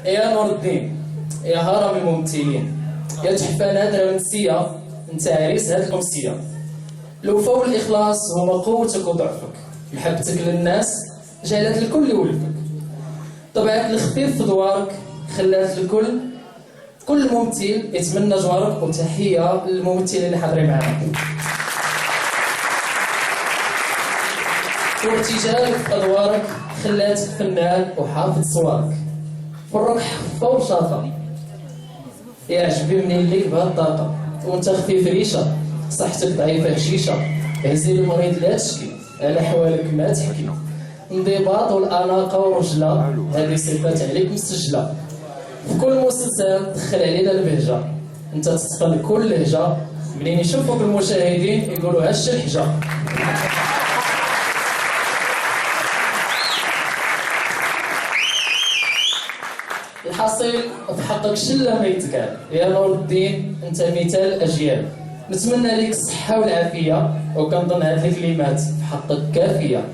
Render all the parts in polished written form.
يا نور الدين، يا هرم الممثلين، يا تحفة نادرة منسية، انت عريس هاد الأمسية. الوفا والإخلاص هما قوتك وضعفك، محبتك للناس جعلت الكل يولفك، طبعك الخفيف في دوارك خلات كل ممثل يتمنى جوارك. وتحية للممثلين اللي حاضرين معنا. وارتجالك في أدوارك خلاتك فنان وحافظ صوارك، فرك حفة وشاطر، يعجبني منين ليك بهالطاقة، وانت خفيف ريشة، صحتك ضعيفة هشيشة، هزي المريض لا تشكي، على حوالك ما تحكي، انضباط والأناقة والرجلة، هذه صفات عليك مسجلة. في كل مسلسل دخل علينا البهجة، انت تتقن كل لهجة، منين يشوفوك المشاهدين يقولوا هش الحجة. الحصيل في حقك شله ما يتقال، يا نور الدين انت مثال الاجيال. نتمنى لك الصحه والعافيه، وكنظن هذه الكلمات في حقك كافيه.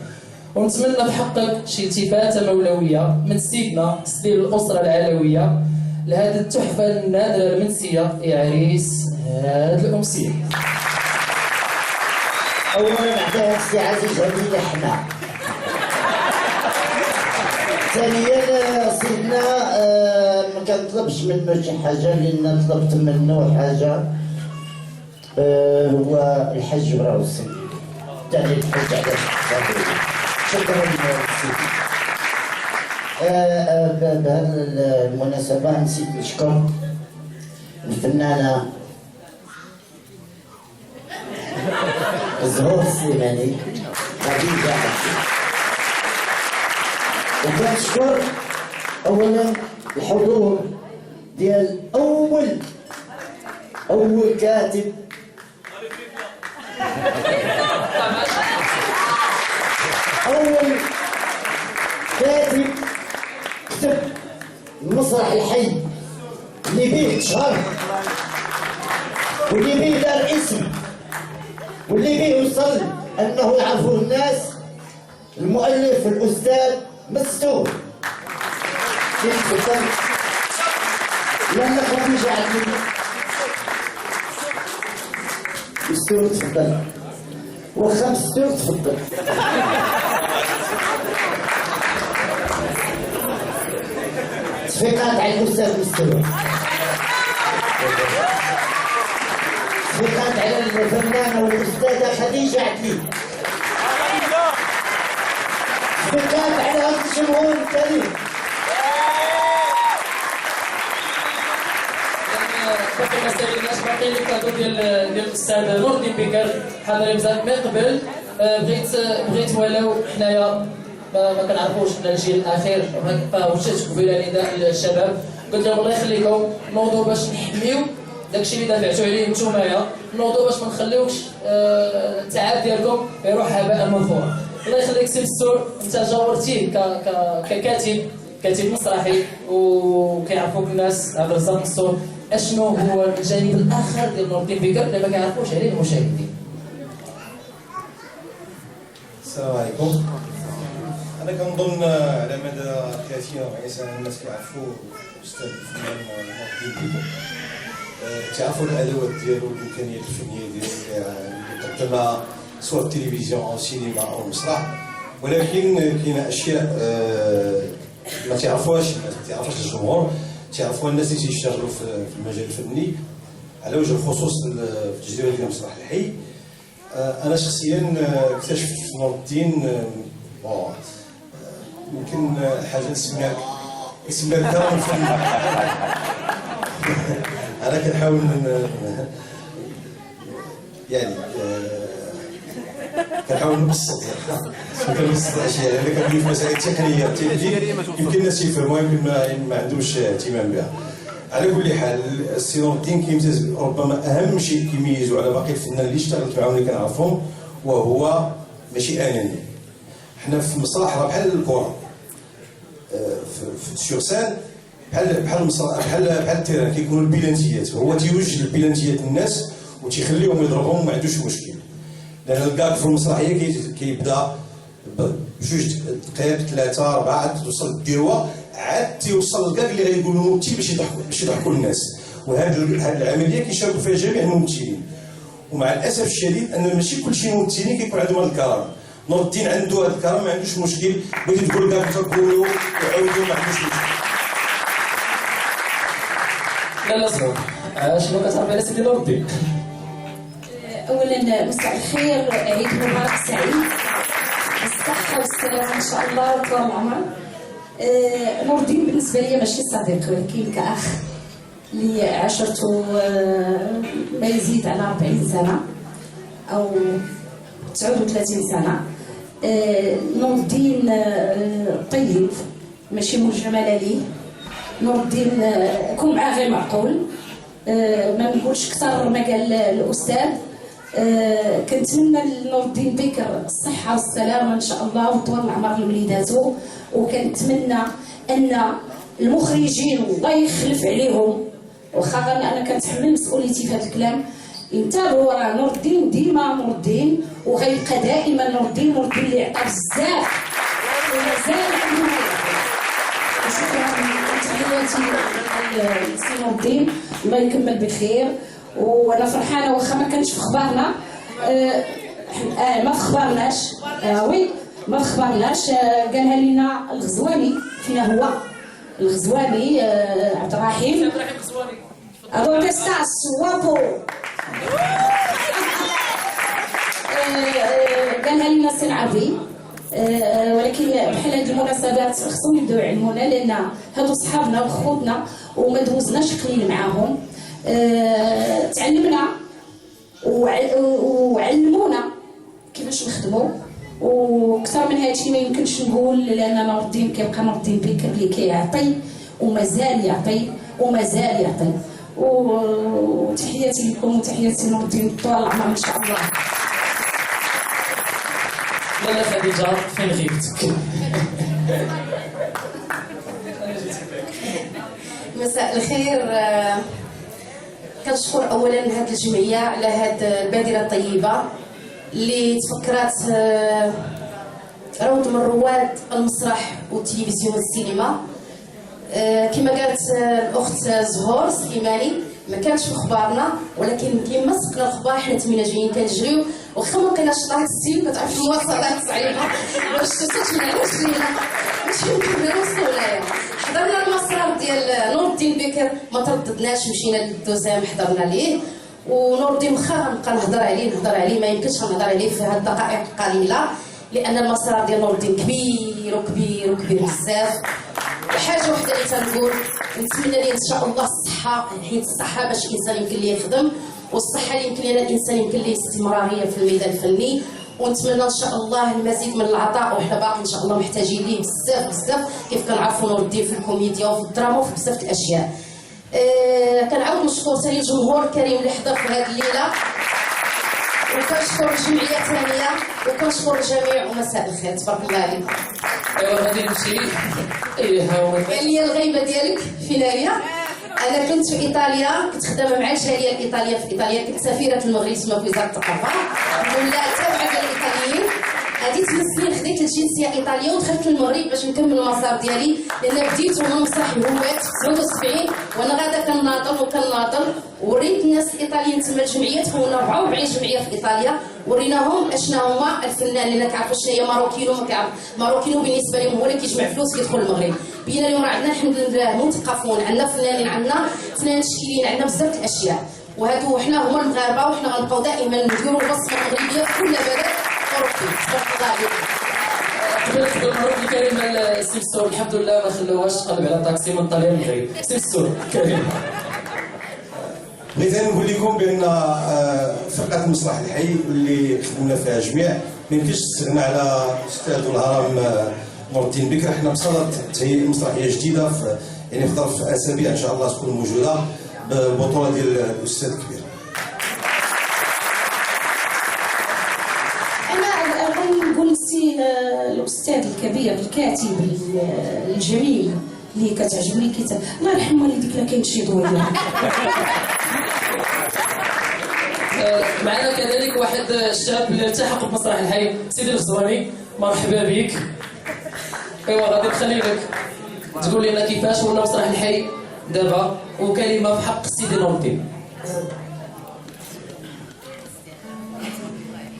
ونتمنى في حقك شي التفاته مولويه من سيدنا سيد الاسره العلويه لهذه التحفه النادره المنسيه يا عريس هذه الامسيه. اولا بعد سي عزيز هذه حنا. ثانيا سيدنا ما كنطلبش منه شي حاجه، لان طلبت منه حاجه هو الحج براه السيد تاع الحج على شكرا سيدي. بهذه المناسبه نسيت نشكر الفنانه الزهور السليماني خديجه عبدي، وكنشكر اولا الحضور ديال اول كاتب كتب المسرح الحي اللي بيه تشهر واللي بيه دار اسم واللي بيه وصل انه يعرفوه الناس، المؤلف الاستاذ مستور. كيف تفضل؟ لأن خديجة عبدي مستور تفضل، وخا مستور تفضل. تصفيقات على الأستاذ مستور، تصفيقات على الفنانة والأستاذة خديجة عبدي، تصفيقات على هذا الجمهور الكريم. باقي ما ساليناش، باقي لي كادو ديال الاستاذ نور الدين بكر حاضرين بزاف. من قبل بغيت ولو حنايا ما كنعرفوش حنا الجيل الاخير، فوجدت قبيله نداء للشباب، قلت لهم الله يخليكم نوضوا باش نحميو داكشي اللي دافعتوا عليه نتومايا، نوضوا باش ما نخليوكش التعب ديالكم يروح هباء منثورا. الله يخليك سي مستور، انت جاورتيه ككاتب مسرحي وكيعرفوك الناس عبر الزمن مستور. اشنو هو الجانب الاخر ديال نور الدين بكر اللي ما كيعرفوش عليه المشاهدين؟ السلام عليكم. انا كنظن على مدى 30 او 40 سنه الناس كيعرفوا الاستاذ الفنان نور الدين بكر، تعرفوا الادوات ديالو والامكانيات الفنيه ديالو اللي قدمها سواء في التلفزيون او السينما او المسرح. ولكن كاينه اشياء ما تعرفوهاش الناس، ما تعرفوش الجمهور، تعرفوها الناس اللي تيشتغلوا في المجال الفني. على وجه الخصوص في التجربه ديال المسرح الحي، انا شخصيا اكتشفت نور الدين يمكن حاجه اسمها الكرم الفني. انا كنحاول يعني كنحاول نبسط الاشياء، لان كندوي في مسائل تقنيه يمكن الناس يفهموها، يمكن ما عندهمش اهتمام بها. على كل حال السي نور الدين كيمتاز، ربما اهم شيء كيميزو على باقي الفنان اللي اشتغلت معاهم اللي كنعرفهم، وهو ماشي اناني. حنا في المسرح راه بحال الكره، في السورسان بحال المسرح بحال التيران، كيكونوا البلانتيات، هو تيوجه البلانتيات الناس وتيخليهم يضربهم وما عندوش مشكل. لان الكاك في المسرحيه كيبدا بجوج دقائق 3 4 عاد توصل الديروه، عاد تيوصل كاع اللي غيقولوا ممثل باش يضحكوا الناس. وهذه العمليه كيشاركوا فيها جميع الممثلين. ومع الاسف الشديد ان ماشي كلشي ممثلين كيكون عندهم هذا الكرم. نور الدين عنده هذا الكرم، ما عندوش مشكل، بغيتي تقول كاع تقولوا وعاودوا ما عندوش مشكل. لا صغير شنو كتعرف على سيدي نور الدين؟ اولا مساء الخير، عيد مبارك سعيد، الصحه والسلامه ان شاء الله وطول العمر. نور الدين بالنسبه لي ماشي صديق ولكن كاخ اللي عاشرته ما يزيد على 40 سنه او 39 سنه. نور الدين طيب ماشي مرجمه ليه. نور الدين كون معاه غير معقول، ما نقولش اكثر ما قال الاستاذ. كنتمنى لنور الدين بكر الصحه والسلامه ان شاء الله وطول العمر لوليداتو. وكنتمنى ان المخرجين الله يخلف عليهم، واخا انا كنتحمل مسؤوليتي في هذا الكلام، ينتبهوا راه نور الدين ديما نور الدين وغيبقى دائما نور الدين. نور الدين اللي عطى بزاف ومازال شكرا. تحياتي لسي نور الدين، الله يكمل بخير. وانا فرحانه واخا ما كانش في اخبارنا، ما تخبرناش، وي ما تخبرناش. قالها لنا الغزواني، فينا هو الغزواني عبد الرحيم روتيستاس وابو. قالها لنا السي العربي. ولكن بحال هذه المناسبات خصهم يبداو يعلمونا، لان هادو صحابنا وخوتنا وما دوزناش قليل معاهم. تعلمنا وعلمونا كيفاش نخدموا، وكثر من هذا الشيء ما يمكنش نقول، لان نور الدين كيبقى نور الدين بكر اللي كيعطي ومازال يعطي ومازال يعطي. وتحياتي لكم وتحياتي نور الدين طول العمر ان شاء الله. لا خديجه فين غيبتك؟ مساء الخير. كنشكر اولا هذه الجمعيه على هذه البادره الطيبه اللي تفكرات روض من رواد المسرح والتلفزيون والسينما. كما قالت الاخت زهور سليماني، ما كانش في اخبارنا، ولكن كيما سبقنا الاخبار حنا تمينا جايين كنجريو، واخا ما لقيناش طاحت السيل كتعرف المواصلات صعيبه باش تسجل علاش جينا باش يمكن نوصلوا لهايا. حضرنا المسرح ديال نور الدين بكر، ما ترددناش، مشينا للدوزام حضرنا ليه. ونور الدين واخا غنبقى نهضر عليه ما يمكنش نهضر عليه في هاد الدقائق القليله، لان المسرح ديال نور الدين كبير وكبير وكبير بزاف. حاجه وحده اللي تنقول، نتمنى ليه ان شاء الله الصحه، حيت الصحه باش الانسان يمكن ليه يخدم، والصحه اللي يمكن لنا الانسان يمكن ليه استمراريه في الميدان الفني. ونتمنى ان شاء الله المزيد من العطاء، وحنا باقي ان شاء الله محتاجين ليه بزاف كيف كنعرفوا نور الدين في الكوميديا وفي الدراما وفي بزاف الاشياء. كنعاود نشكر ثاني الجمهور الكريم اللي حضر في هذه الليله، وكنشكر الجمعيه الثانيه، وكنشكر الجميع، ومساء الخير. تبارك الله عليكم. ايوا غادي نمشي. قال لي الغيبه ديالك فين هي؟ انا كنت في ايطاليا، كنت خدامه مع الجاليه الايطاليه في ايطاليا، كنت سفيره المغرب تما في وزاره الثقافه، ولا تابعه ديال الايطاليين. هذه 8 سنين خديت الجنسيه الايطاليه ودخلت للمغرب باش نكمل المسار ديالي، لان بديت وانا مسرح الهوات في 79 وانا غادا كنناضل وريت الناس الايطاليين تما الجمعيات. كونا 44 جمعيه في ايطاليا، وريناهم اشنا هما الفنان اللي كيعرفوا شنو هي ماروكينو. ما كيعرف ماروكينو بالنسبه لهم هو اللي كيجمع فلوس كيدخل المغرب. بينا اليوم عندنا الحمد لله مثقفون، عندنا فنانين، عندنا فنان تشكيليين، عندنا بزاف الاشياء، وهادو حنا هما المغاربه، وحنا غنبقاو دائما نديروا البصمه المغربيه في كل بلد اوروبي. تبارك الله عليكم. قبل تقول مبروك الكريمه لسي السور، الحمد لله ما خلوهاش تقلب على طاكسي من طريق المغرب. سي السور كريم. بغيت نقول لكم بان فرقه المسرح الحي اللي خدمنا فيها جميع ما يمكنش تستغنى على استاذ الهرم نور الدين بكر. حنا بصدد تهيئ مسرحيه جديده يعني في ظرف اسابيع ان شاء الله تكون موجوده بالبطوله ديال الاستاذ الكبير. انا نقول لسي الاستاذ الكبير الكاتب الجميل اللي كتعجبني كتاب، الله يرحم والديك لا كينشيدوا عليها. معنا كذلك واحد الشاب اللي التحق بمسرح الحي، سيدي الغزواني، مرحبا بك. ايوا غادي نخلي لك تقول لنا كيفاش ولا مسرح الحي دابا، وكلمه في حق السيدي نور الدين.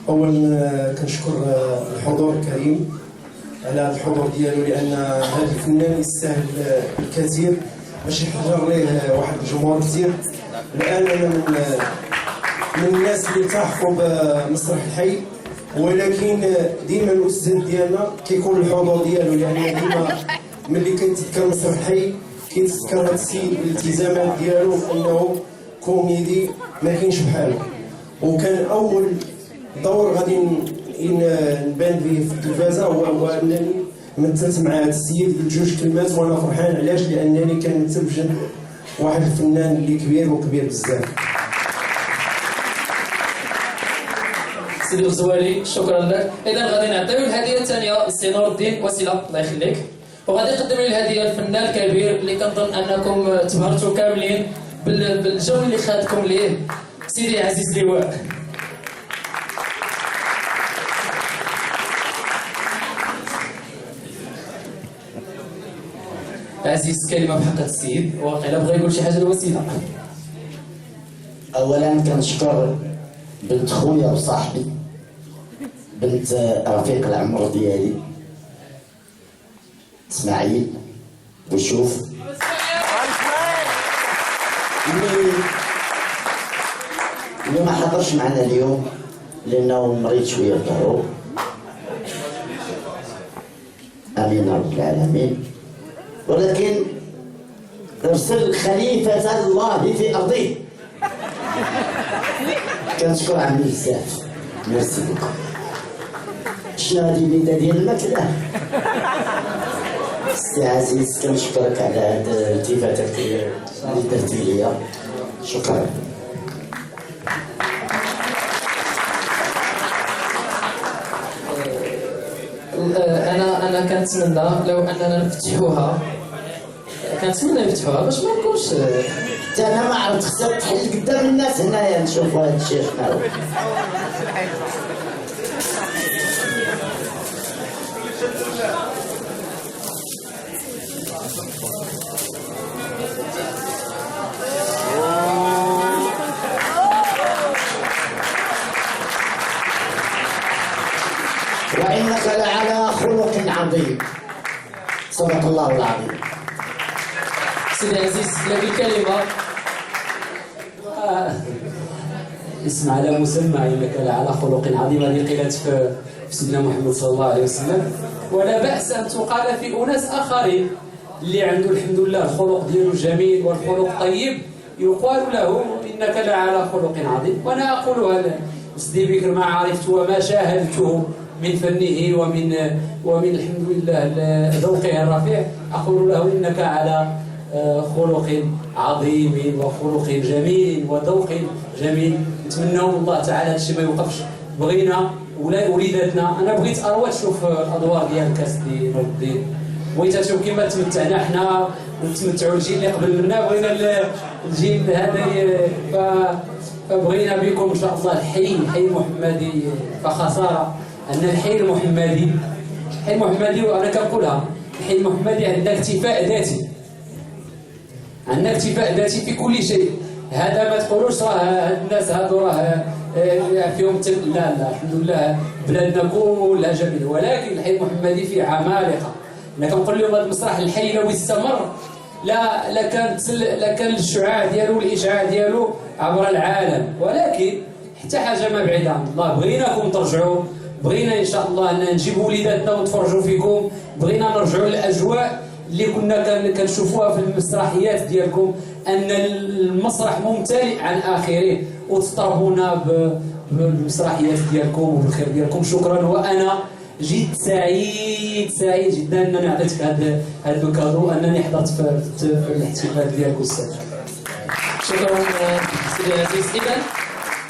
اولا كنشكر الحضور الكريم على هذا الحضور ديالو، لان هذا الفنان يستاهل الكثير باش يحضر ليه واحد الجمهور كثير. الان انا من الناس اللي التحقوا بمسرح الحي، ولكن ديما الاستاذ ديالنا كيكون الحضور ديالو، لان ديما ملي كنتذكر مسرح الحي كيتذكر هذا السيد الالتزامات ديالو انه كوميدي ما كاينش بحالو. وكان اول دور غادي نبان به في التلفازه هو انني مثلت مع هذا السيد بجوج كلمات، وانا فرحان. علاش؟ لانني كنمثل بجنب واحد الفنان اللي كبير وكبير بزاف. سيدي الغزوالي شكرا لك. اذا غادي نعطيو الهديه الثانيه للسي نور الدين وسيله، الله يخليك، وغادي يقدم لي الهديه الفنان الكبير اللي كنظن انكم تبهرتوا كاملين بالجو اللي خادكم ليه، سيدي عزيز لواء. عزيز كلمه بحق السيد، واقيلا بغى يقول شي حاجه لوسيله. اولا كنشكر بنت خويا وصاحبي، بنت رفيق العمر ديالي اسماعيل وشوف، اللي ما حضرش معنا اليوم لانه مريض شويه في ظهره. امين رب العالمين. ولكن ارسل خليفة الله في أرضه. كنشكر عمي بزاف، ميرسي بكم. شنو هادي البيضة ديال الماكلة؟ سي عزيز كنشكرك على هاد التفاتك اللي درتي ليا، شكرا. انا كنتمنى لو اننا نفتحوها، كنتمنى يفتحوها باش ما نكونش. حتى انا ما عرفت، خصك تحل قدام الناس هنايا نشوفوا هاد الشيء شنو. وإنك لعلى خلق عظيم. صدق الله العظيم. سيدي عزيز لك الكلمة. اسم على مسمى انك لعلى خلق عظيم، هذه قيلت في سيدنا محمد صلى الله عليه وسلم، ولا باس ان تقال في اناس اخرين اللي عنده الحمد لله الخلق ديالو جميل والخلق طيب، يقال له انك لعلى خلق عظيم. وانا اقولها سيدي بكر ما عرفت وما شاهدته من فنه ومن الحمد لله ذوقه الرفيع، اقول له انك على خلق عظيم وخلق جميل وذوق جميل. نتمنوا الله تعالى هادشي ما يوقفش. بغينا وليداتنا، انا بغيت اروى تشوف الادوار ديال كاس دي نور الدين، بغيت تشوف كيما تمتعنا حنا ونتمتعوا الجيل اللي قبل منا، بغينا الجيل هذا. فبغينا بكم ان شاء الله الحي المحمدي. فخساره ان الحي المحمدي وانا كنقولها، الحي المحمدي عندنا اكتفاء ذاتي، عندنا اكتفاء ذاتي في كل شيء. هذا ما تقولوش راه هاد الناس هادو راه فيهم لا الحمد لله بلادنا كلها جميله، ولكن الحي المحمدي فيه عمالقه. انا كنقول لهم هذا المسرح الحي لو استمر لا كان الشعاع ديالو والاشعاع ديالو عبر العالم، ولكن حتى حاجه ما بعيده عن الله. بغيناكم ترجعوا، بغينا ان شاء الله ان نجيبوا وليداتنا ونتفرجوا فيكم، بغينا نرجعوا للاجواء اللي كنا كنشوفوها في المسرحيات ديالكم، ان المسرح ممتلئ عن اخره، وتطربونا بالمسرحيات ديالكم وبالخير ديالكم. شكرا. وانا جد سعيد جدا انني عطيتك هذا الكادو، انني حضرت في الاحتفال ديالك استاذ. شكرا سيدي العزيز. اذا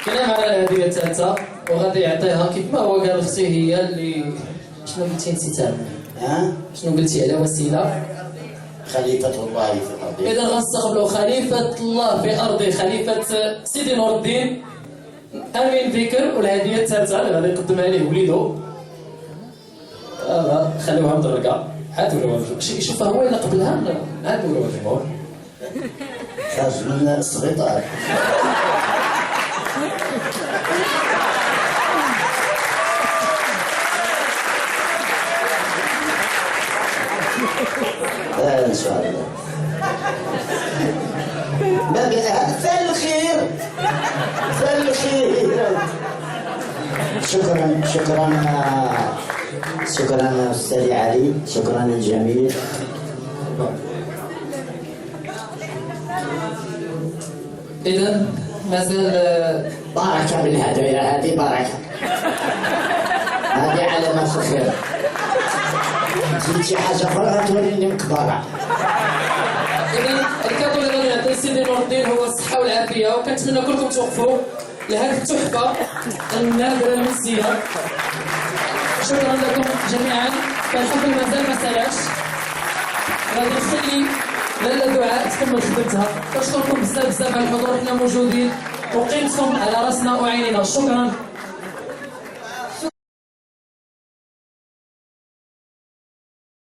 كلام على الهديه الثالثه، وغادي يعطيها كيف ما هو قال اختي، هي اللي شنو قلتي نسيتها؟ شنو قلتي على وسيله؟ خليفة الله في أرضه. إذا غنستقبلوا خليفة الله في أرضه، خليفة سيدي نور الدين أمين بكر، والهدية الثالثة اللي غادي يقدمها ليه وليدو. خليوها مدرقة. عاد ولا الجمهور شوف هو اللي قبلها عاد ولا الجمهور خرج من السبيطار. ان شاء الله. مساء الخير. مساء الخير. شكرا استاذ علي، شكرا الجميل. اذا مازال بركه بالهدايا، هذه بركه، هذه علامات الخير. جيت شي حاجه اخرى توليني مقبره. اذا الكادو اللي غادي نعطي سيدي نور الدين هو الصحه والعافيه، وكنتمنى كلكم توقفوا لهذه التحفه النادره المزيانه. شكرا لكم جميعا. كنحب مازال ما سالعش، غادي نخلي لاله دعاء تكمل خدمتها. كنشكركم بزاف على الحضور، حنا موجودين وقيمتكم على راسنا وعينينا. شكرا.